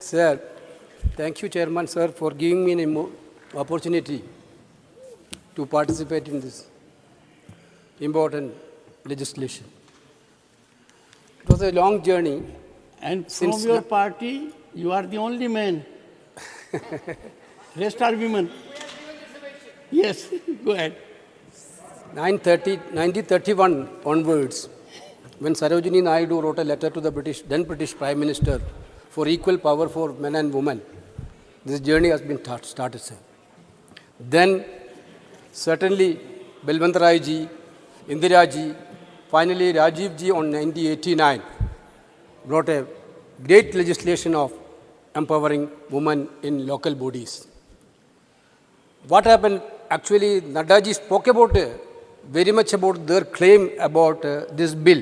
Sir, thank you, Chairman, sir, for giving me an opportunity to participate in this important legislation. It was a long journey. And from your party, you are the only man. Rest are women. Yes, go ahead. 1931 onwards, when Sarojini Naidu wrote a letter to the then British Prime Minister for equal power for men and women, this journey has been started, sir. Then, certainly, Balwant Rai ji, Indira ji, finally Rajiv ji on 1989 brought a great legislation of empowering women in local bodies. What happened? Actually, Nadda ji spoke about very much about their claim about this bill.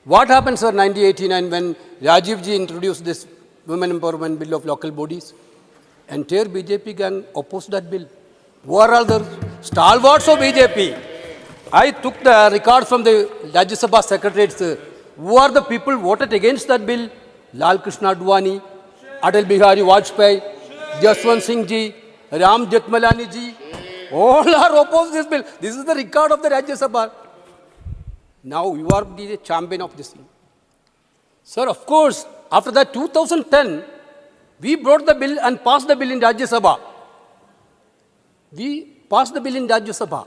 What happened, sir, 1989 when Rajiv ji introduced this Women Empowerment Bill of Local Bodies? Entire BJP gang opposed that bill. Who are all the stalwarts of BJP? I took the record from the Rajya Sabha secretariat, sir. Who are the people who voted against that bill? Lal Krishna Advani, Atal Bihari Vajpayee, Jaswant Singh ji, Ram Jethmalani ji. All are opposed this bill. This is the record of the Rajya Sabha. Now you are the champion of this thing. Sir, of course, after that 2010, we brought the bill and passed the bill in Rajya Sabha. We passed the bill in Rajya Sabha.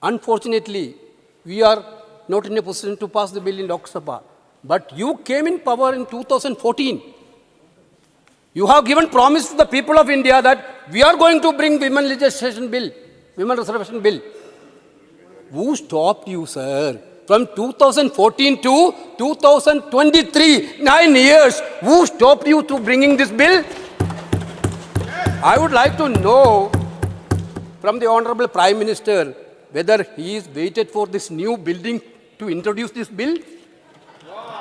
Unfortunately, we are not in a position to pass the bill in Lok Sabha. But you came in power in 2014. You have given promise to the people of India that we are going to bring women legislation bill, women reservation bill. Who stopped you, sir? From 2014 to 2023, 9 years, who stopped you to bringing this bill? I would like to know from the Honorable Prime Minister whether he is waited for this new building to introduce this bill.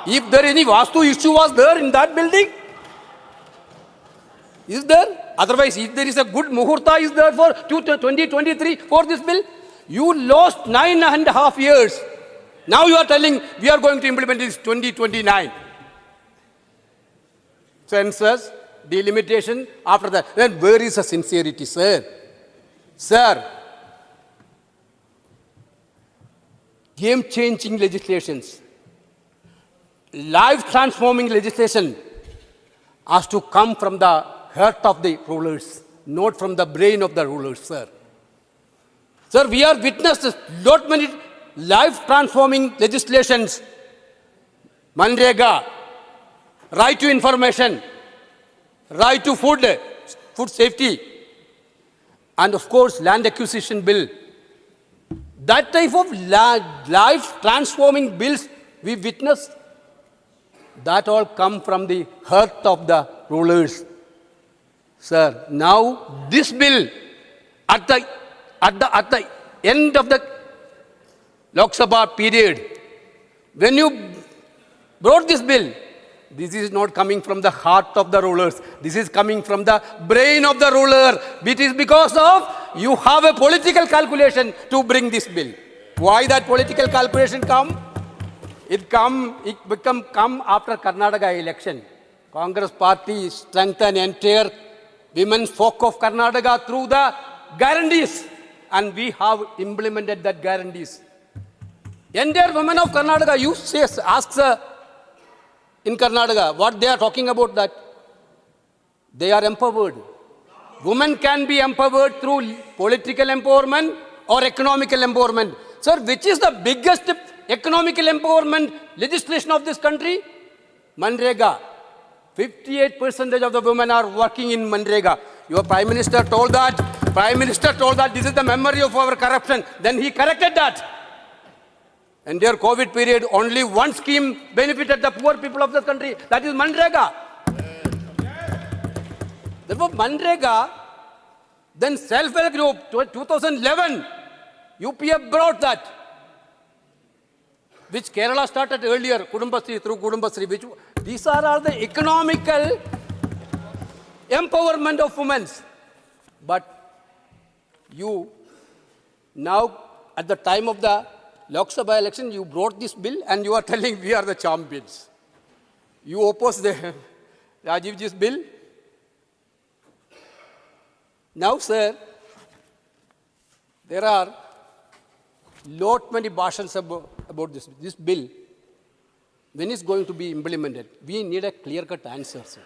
If there any Vastu issue was there in that building, is there? Otherwise, if there is a good muhurta is there for 2023 for this bill, you lost 9.5 years. Now you are telling we are going to implement this 2029. Census, delimitation, after that. Then where is the sincerity, sir? Sir, game-changing legislations, life-transforming legislation has to come from the heart of the rulers, not from the brain of the rulers, sir. Sir, we are witnessed not many life-transforming legislations. Manrega, right to information, right to food safety, and of course, land acquisition bill. That type of life-transforming bills we witness, that all come from the heart of the rulers. Sir, now this bill, at the end of the Lok Sabha period, when you brought this bill, this is not coming from the heart of the rulers. This is coming from the brain of the ruler. It is because of you have a political calculation to bring this bill. Why that political calculation come? It come after Karnataka election. Congress party strengthened entire women's folk of Karnataka through the guarantees. And we have implemented that guarantees. Entire women of Karnataka, you say, ask in Karnataka what they are talking about that. They are empowered. Women can be empowered through political empowerment or economical empowerment. Sir, which is the biggest economical empowerment legislation of this country? Manrega. 58% of the women are working in Manrega. Your Prime Minister told that. Prime Minister told that this is the memory of our corruption. Then he corrected that. In their COVID period, only one scheme benefited the poor people of the country. That is Manrega. Therefore, Manrega, then self-help group, 2011, UPF brought that, which Kerala started earlier, Kudumbasri, through Kudumbasri, which these are all the economical empowerment of women. But you, now, at the time of the Lok Sabha election, you brought this bill and you are telling we are the champions. You oppose the Rajivji's bill. Now, sir, there are lot many bhashans about this. This bill, when is going to be implemented? We need a clear-cut answer, sir.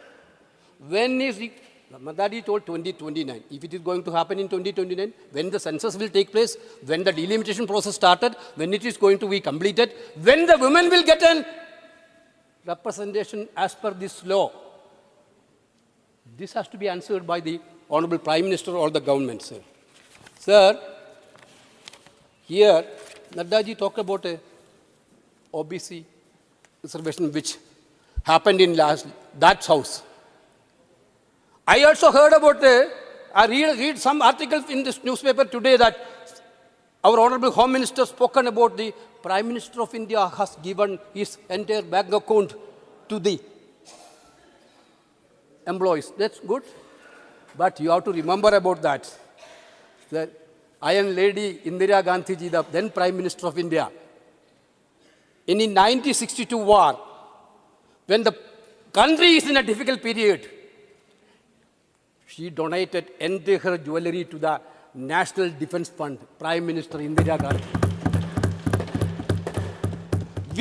When is it? Madadi told 2029. If it is going to happen in 2029, when the census will take place, when the delimitation process started, when it is going to be completed, when the women will get an representation as per this law. This has to be answered by the Honorable Prime Minister or the government, sir. Sir, here, Naddaji talked about a OBC reservation which happened in that house. I also heard about, I read some articles in this newspaper today that our Honorable Home Minister spoken about the Prime Minister of India has given his entire bank account to the employees. That's good. But you have to remember about that. The Iron Lady Indira Gandhi ji, the then Prime Minister of India, in the 1962 war, when the country is in a difficult period, she donated entire her jewelry to the National Defense Fund, Prime Minister Indira Gandhi.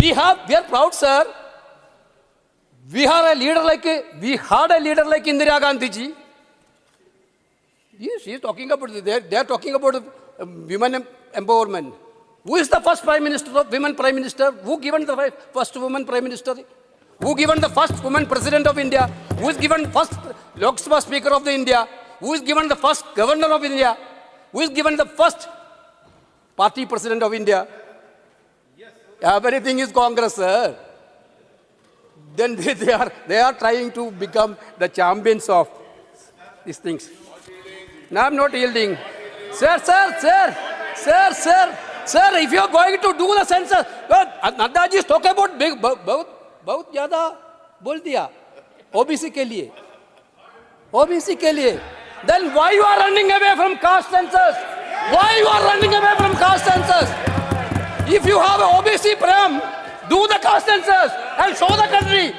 We are proud, sir. We had a leader like Indira Gandhi ji. Yes, she is talking about, they are talking about women empowerment. Who is the first Prime Minister of women Prime Minister? Who given the first woman Prime Minister? Who given the first woman President of India? Who is given first Lok Sabha Speaker of the India? Who is given the first Governor of India? Who is given the first Party President of India? Everything is Congress, sir. Then they are trying to become the champions of these things. No, I'm not yielding. Sir, if you are going to do the census, Nadda ji is talking about big, बहुत ज़्यादा बोल दिया OBC के लिए. OBC के लिए. Then why you are running away from caste census? Why you are running away from caste census? If you have a OBC Prem, do the caste census and show the country.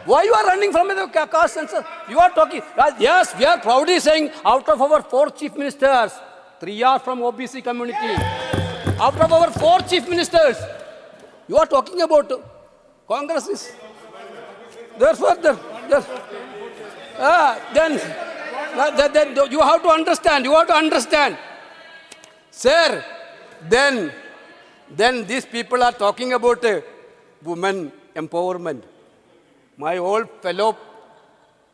Why you are running from the caste census? You are talking. Yes, we are proudly saying out of our 4 chief ministers, 3 are from OBC community. Out of our 4 chief ministers, you are talking about Congress is. Therefore, then you have to understand. You have to understand, sir. Then these people are talking about women empowerment. My old fellow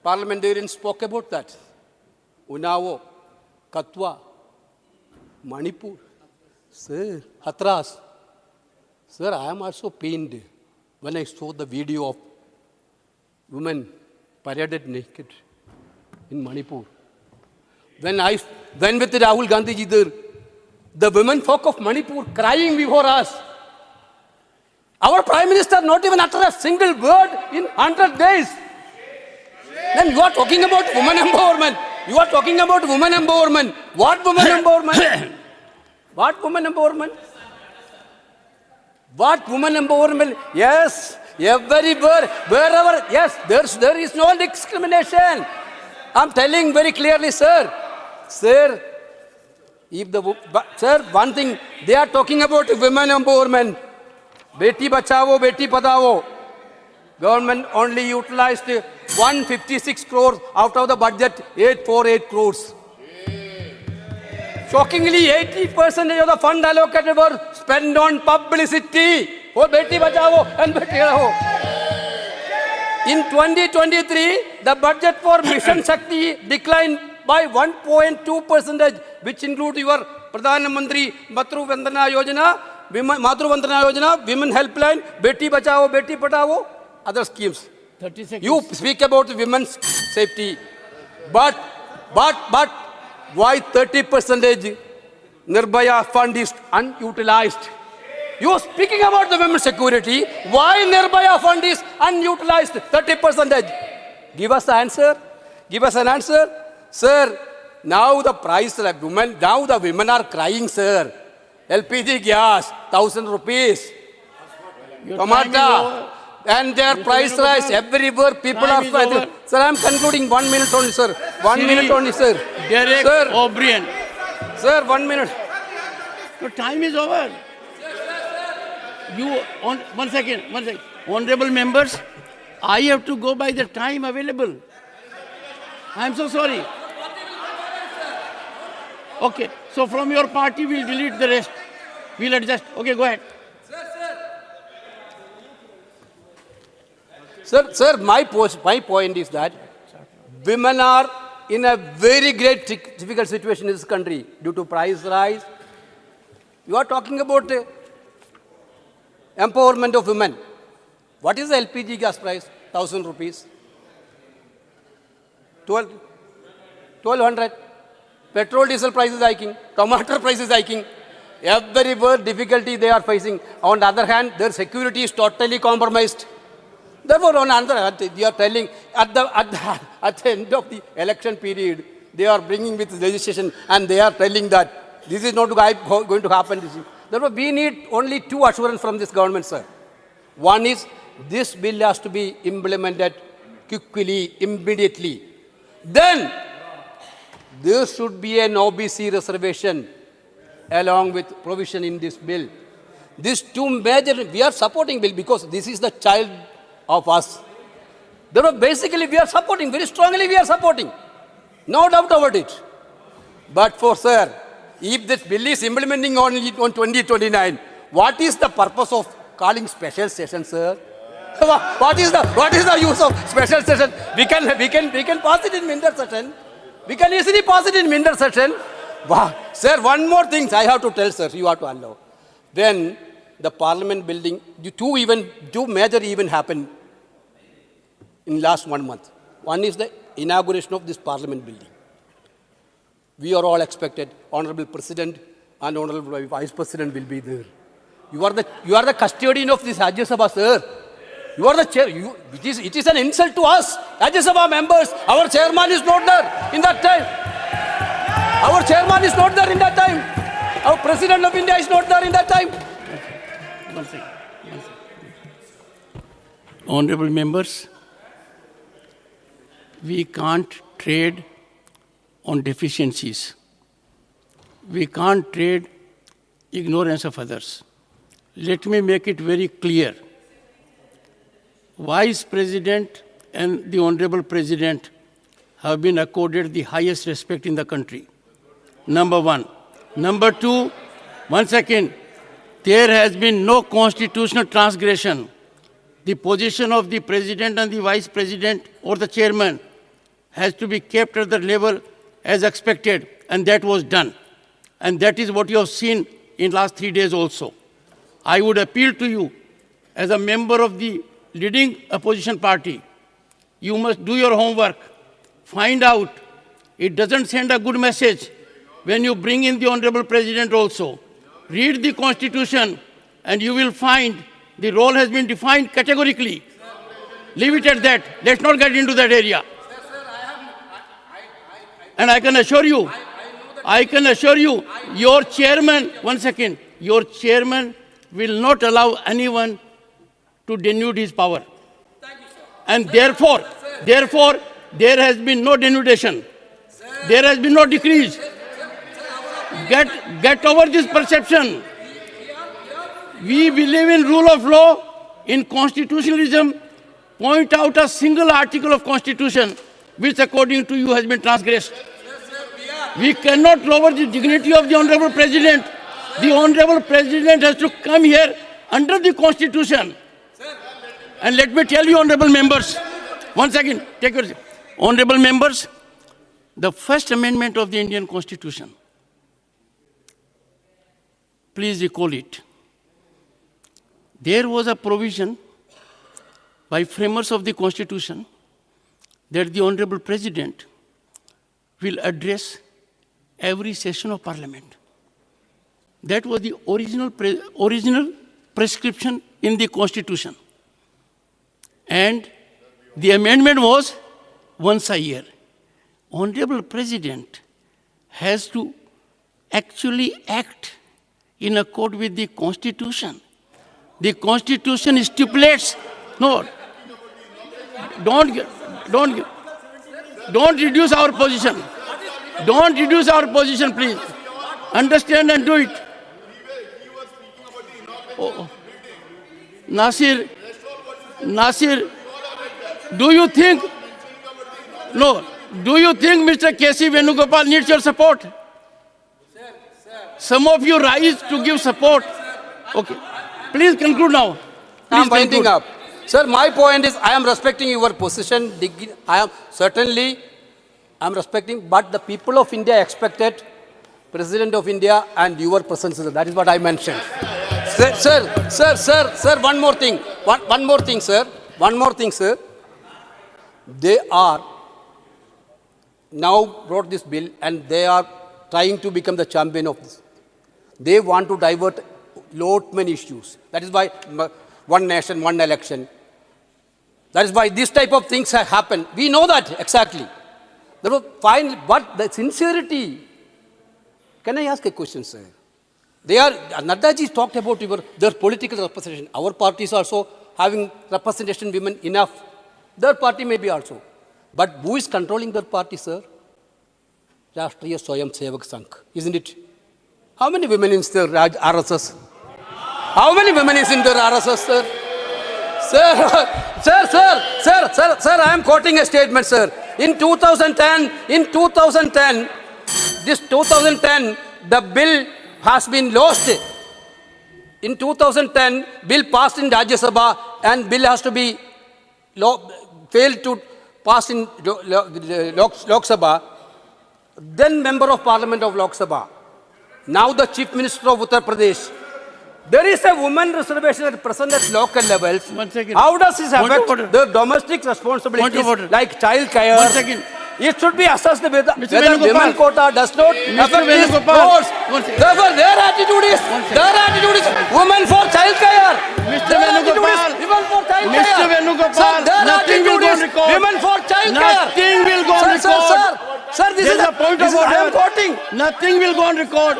parliamentarians spoke about that. Unnao, Katwa, Manipur, sir, Hathras. Sir, I am also pained when I saw the video of women paraded naked in Manipur. When with Rahul Gandhi ji there, the women folk of Manipur crying before us. Our Prime Minister not even uttered a single word in 100 days. Then you are talking about women empowerment. You are talking about women empowerment. What women empowerment? What women empowerment? What women empowerment? Yes, everywhere, wherever, yes, there is no discrimination. I'm telling very clearly, sir. Sir, one thing, they are talking about women empowerment. Beti Bachao, Beti Padao. Government only utilized 156 crores out of the budget, 848 crores. Shockingly, 80% of the fund allocated were spent on publicity for Beti Bachao and Beti Padhao. In 2023, the budget for Mission Shakti declined by 1.2%, which includes your Pradhan Mantri Matru Vandana Yojana, Women Helpline, Beti Bachao, Beti Padhao, other schemes. 30 seconds. You speak about women's safety, but why 30% Nirbhaya fund is unutilized? You are speaking about the women's security. Why Nirbhaya fund is unutilized 30%? Give us the answer. Give us an answer. Sir, now the price of women, now the women are crying, sir. LPG gas, 1,000 rupees. Tomato, And their Mr. price Venugopal, rise everywhere. People time are is over. Sir, I am concluding. 1 minute only, sir. 1 Shri minute only, sir. Derek Sir, O'Brien. sir, 1 minute. Your time is over. One second. Honorable members, I have to go by the time available. I am so sorry. Okay, so from your party, we'll delete the rest. We'll adjust. Okay, go ahead. Sir, my point is that women are in a very great difficult situation in this country due to price rise. You are talking about empowerment of women. What is the LPG gas price? 1,000 rupees. 1,200. Petrol diesel price is hiking. Tomato price is hiking. Everywhere difficulty they are facing. On the other hand, their security is totally compromised. Therefore, on the other hand, they are telling at the end of the election period, they are bringing with legislation and they are telling that this is not going to happen. Therefore, we need only two assurances from this government, sir. One is this bill has to be implemented quickly, immediately. Then, there should be an OBC reservation along with provision in this bill. These two major, we are supporting bill because this is the child of us. Therefore, basically we are supporting, very strongly we are supporting. No doubt about it. But for sir, if this bill is implementing only on 2029, what is the purpose of calling special session, sir? What is the use of special session? We can pass it in winter session. We can easily pass it in winter session. Wow. Sir, one more thing I have to tell, sir, you have to allow. When the parliament building, two major events happened in last 1 month. One is the inauguration of this parliament building. We are all expected, Honorable President and Honorable Vice President will be there. You are the custodian of this Rajya Sabha, sir. You are the chair. It is an insult to us, Rajya Sabha members. Our chairman is not there in that time. Our chairman is not there in that time. Our President of India is not there in that time. One second. Honorable members, we can't trade on deficiencies. We can't trade ignorance of others. Let me make it very clear. Vice President and the Honorable President have been accorded the highest respect in the country. Number one. Number two, one second, there has been no constitutional transgression. The position of the President and the Vice President or the Chairman has to be kept at the level as expected, and that was done. And that is what you have seen in last 3 days also. I would appeal to you, as a member of the leading opposition party, you must do your homework, find out. It doesn't send a good message when you bring in the Honorable President also. Read the Constitution and you will find the role has been defined categorically. Leave it at that. Let's not get into that area. And I can assure you, your chairman, one second, your chairman will not allow anyone to denude his power. And therefore, there has been no denudation. There has been no decrease. Get over this perception. We believe in rule of law, in constitutionalism. Point out a single article of Constitution which according to you has been transgressed. We cannot lower the dignity of the Honorable President. The Honorable President has to come here under the Constitution. And let me tell you, honorable members, one second, take your seat. Honorable members, the first amendment of the Indian Constitution, please recall it. There was a provision by framers of the Constitution that the Honorable President will address every session of Parliament. That was the original prescription in the Constitution. And the amendment was once a year. Honorable President has to actually act in accord with the Constitution. The Constitution stipulates No, don't, don't, don't reduce our position. Don't reduce our position, please. Understand and do it. Oh. Nasir, do you think, no, do you think Mr. K.C. Venugopal needs your support? Some of you rise to give support. Okay. Please conclude now. I am Please winding conclude. up. Sir, my point is I am respecting your position. I am respecting, but the people of India expected President of India and your presence. That is what I mentioned. Sir, one more thing. One more thing, sir. They are now brought this bill and they are trying to become the champion of this. They want to divert lot many issues. That is why one nation, one election. That is why this type of things have happened. We know that exactly. Fine, but the sincerity. Can I ask a question, sir? Naddaji talked about their political representation. Our party is also having representation women enough. Their party may be also. But who is controlling their party, sir? Rashtriya Swayam Sevak Sangh, isn't it? How many women is there RSS? How many women is in their RSS, sir? Sir, I am quoting a statement, sir. In 2010, the bill has been lost. In 2010, bill passed in Rajya Sabha and bill has to be failed to pass in Lok Sabha. Then member of Parliament of Lok Sabha. Now the Chief Minister of Uttar Pradesh. There is a woman reservation at present at local levels. 1 second. How does this affect the domestic responsibilities like child care? 1 second. It should be assessed whether Venugopal. women quota does not affect these Venugopal. roles. 1 second. Therefore, their attitude is women for child care. Mr. Venugopal. Women for child care. Mr. Venugopal, nothing will go on record. Women for child care. Nothing will go on record. Sir, this There is is a point of I am order. quoting. Nothing will go on record.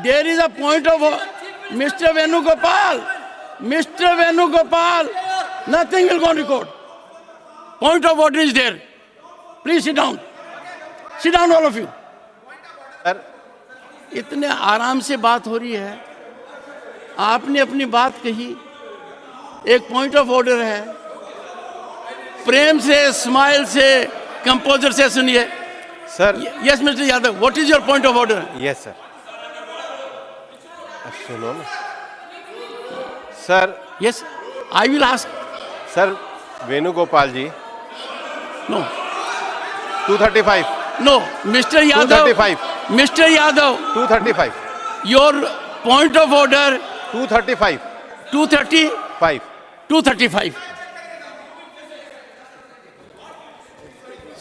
There is a point of Mr. Venugopal. Nothing will go on record. Point of order is there. Please sit down. Sit down, all of you. Sir इतने आराम से बात हो रही है. आपने अपनी बात कही. एक पॉइंट ऑफ ऑर्डर है. प्रेम से, स्माइल से, कंपोजर से सुनिए. Sir yes mister Yadav, what is your point of order? Yes sir सुनो ना sir. Yes, I will ask. Sir Venugopal ji no 235 no mister Yadav. 235 mister Yadav, 235 your point of order 235 235.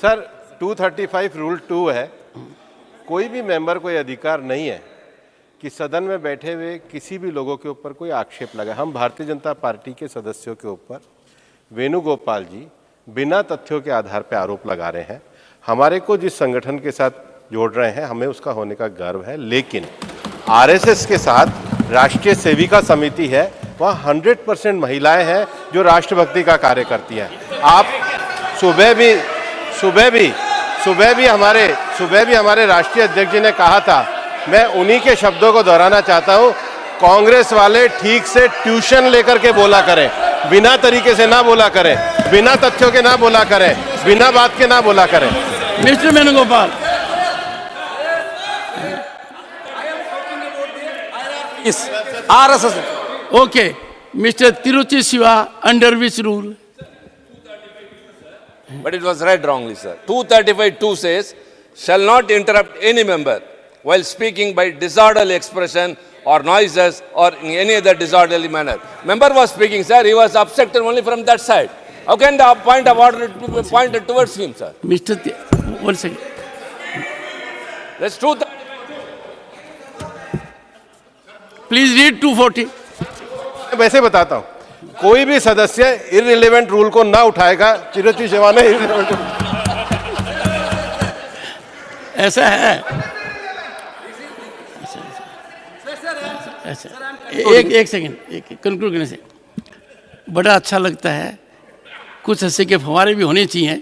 Sir 235 rule 2 है. कोई भी मेंबर को अधिकार नहीं है कि सदन में बैठे हुए किसी भी लोगों के ऊपर कोई आक्षेप लगाए. हम भारतीय जनता पार्टी के सदस्यों के ऊपर वेणुगोपाल जी बिना तथ्यों के आधार पर आरोप लगा रहे हैं. हमारे को जिस संगठन के साथ जोड़ रहे हैं हमें उसका होने का गर्व है, लेकिन आरएसएस के साथ राष्ट्रीय सेविका समिति है, वहाँ 100% महिलाएं हैं जो राष्ट्रभक्ति का कार्य करती हैं. आप सुबह भी हमारे राष्ट्रीय अध्यक्ष जी ने कहा था, मैं उन्हीं के शब्दों को दोहराना चाहता हूं, कांग्रेस वाले ठीक से ट्यूशन लेकर के बोला करें, बिना तरीके से ना बोला करें, बिना तथ्यों के ना बोला करें, बिना बात के ना बोला करें. Mister Venugopal, Yes. RSS. okay. Mr. Tiruchi Siva, under which rule? But it was read wrongly, sir. 235(2) says, shall not interrupt any member while speaking by disorderly expression or noises or in any other disorderly manner. Member was speaking, sir. He was obstructed only from that side. How can the point of order be pointed towards him, sir? Mr. 1 second. That's true. Please read 240. वैसे बताता हूं, कोई भी सदस्य irrelevant rule को ना उठाएगा. चिरंजीव सेवा ने ऐसा है. ऐसा. एक सेकंड, कंक्लूड करने से. बड़ा अच्छा लगता है। कुछ हंसी के फव्वारे भी होने चाहिए।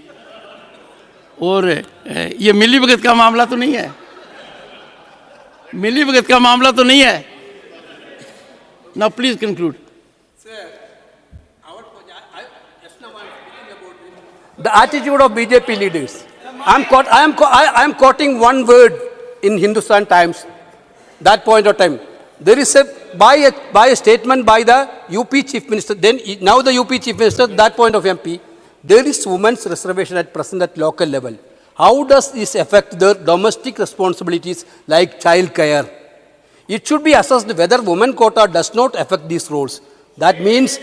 और ये मिली भगत का मामला तो नहीं है, मिली भगत का मामला तो नहीं है। Now please conclude. The attitude of BJP leaders. I am quoting one word in Hindustan Times. That point of time, there is by a statement by the UP Chief Minister. Then now the UP Chief Minister. That point of MP, there is women's reservation at present at local level. How does this affect their domestic responsibilities like child care? It should be assessed whether women quota does not affect these roles. That means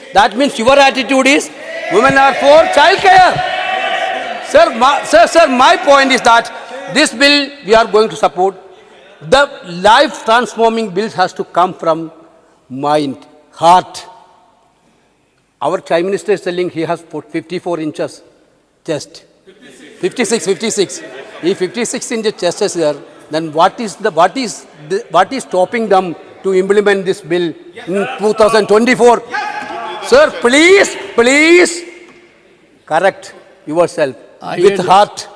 your attitude is women are for child care. Sir, my point is that this bill we are going to support. The life transforming bills has to come from mind, heart. Our Prime Minister is telling he has 54 inches chest. 56. If 56 inches chest is there, then what is stopping them to implement this bill in 2024? Sir, please correct yourself with heart.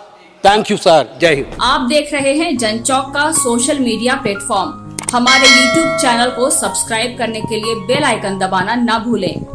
Thank you sir, जय हिंद। आप देख रहे हैं जनचौक का social media platform. हमारे YouTube channel को subscribe करने के लिए बेल आइकन दबाना ना भूलें।